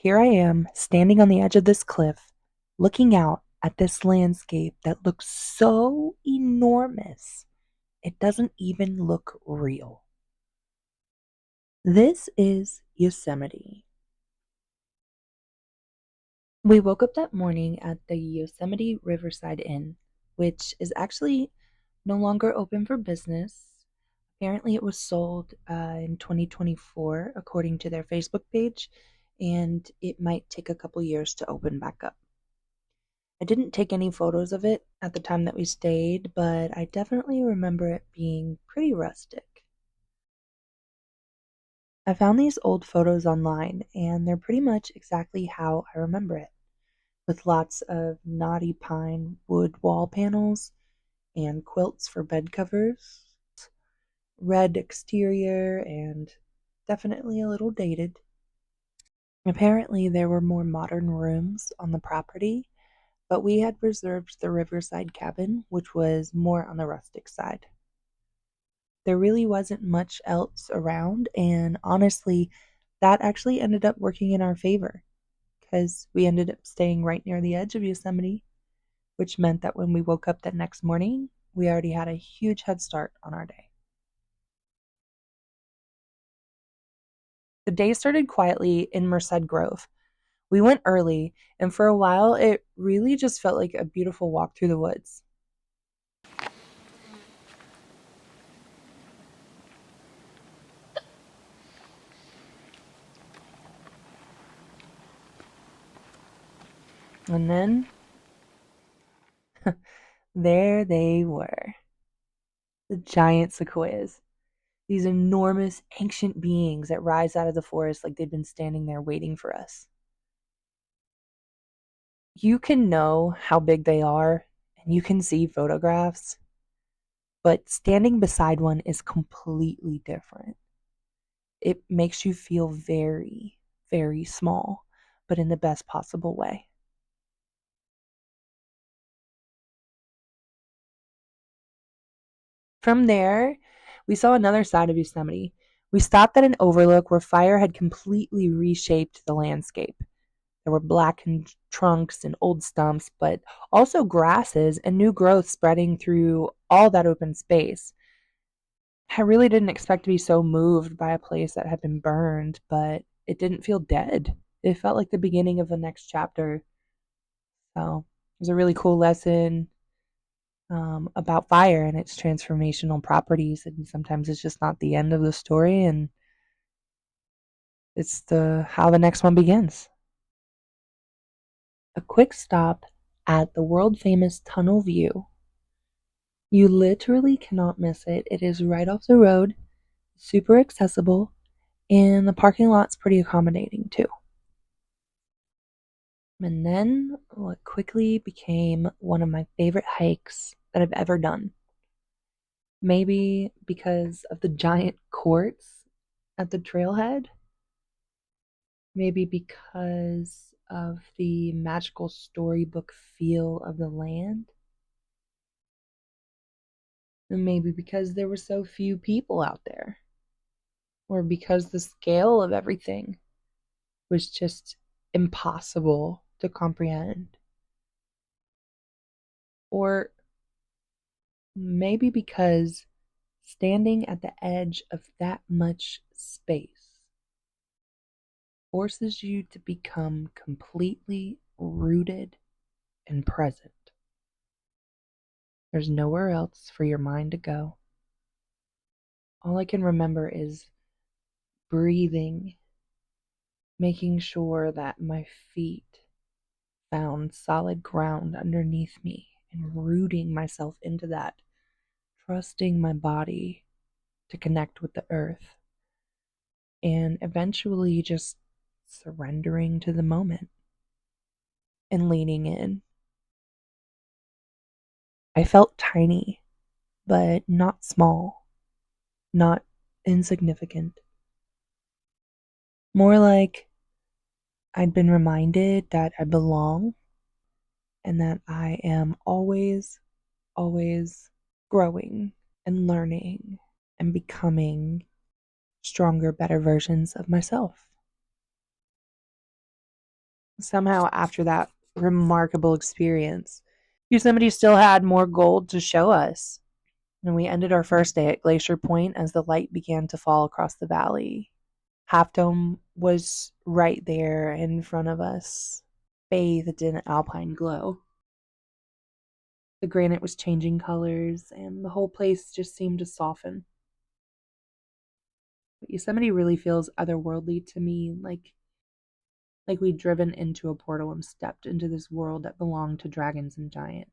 Here I am, standing on the edge of this cliff, looking out at this landscape that looks so enormous, it doesn't even look real. This is Yosemite. We woke up that morning at the Yosemite Riverside Inn, which is actually no longer open for business. Apparently, it was sold in 2024, according to their Facebook page, and it might take a couple years to open back up. I didn't take any photos of it at the time that we stayed, but I definitely remember it being pretty rustic. I found these old photos online, and they're pretty much exactly how I remember it, with lots of knotty pine wood wall panels and quilts for bed covers, red exterior, and definitely a little dated. Apparently, there were more modern rooms on the property, but we had reserved the riverside cabin, which was more on the rustic side. There really wasn't much else around, and honestly, that actually ended up working in our favor because we ended up staying right near the edge of Yosemite, which meant that when we woke up that next morning, we already had a huge head start on our day. The day started quietly in Merced Grove. We went early, and for a while, it really just felt like a beautiful walk through the woods. And then there they were, the giant sequoias. These enormous ancient beings that rise out of the forest like they've been standing there waiting for us. You can know how big they are and you can see photographs, but standing beside one is completely different. It makes you feel very, very small, but in the best possible way. From there, we saw another side of Yosemite. We stopped at an overlook where fire had completely reshaped the landscape. There were blackened trunks and old stumps, but also grasses and new growth spreading through all that open space. I really didn't expect to be so moved by a place that had been burned, but it didn't feel dead. It felt like the beginning of the next chapter. So it was a really cool lesson about fire and its transformational properties. And sometimes it's just not the end of the story, and it's the how the next one begins. A quick stop at the world famous Tunnel View. You literally cannot miss it. It is right off the road, super accessible, and the parking lot's pretty accommodating too. And then what quickly became one of my favorite hikes that I've ever done. Maybe because of the giant quartz at the trailhead, maybe because of the magical storybook feel of the land, and maybe because there were so few people out there, or because the scale of everything was just impossible to comprehend, or maybe because standing at the edge of that much space forces you to become completely rooted and present. There's nowhere else for your mind to go. All I can remember is breathing, making sure that my feet found solid ground underneath me and rooting myself into that, trusting my body to connect with the earth, and eventually just surrendering to the moment and leaning in. I felt tiny, but not small, not insignificant. More like I'd been reminded that I belong and that I am always, always growing and learning and becoming stronger, better versions of myself. Somehow, after that remarkable experience, Yosemite still had more gold to show us. And we ended our first day at Glacier Point as the light began to fall across the valley. Half Dome was right there in front of us, bathed in alpine glow. The granite was changing colors, and the whole place just seemed to soften. But Yosemite really feels otherworldly to me, like we'd driven into a portal and stepped into this world that belonged to dragons and giants.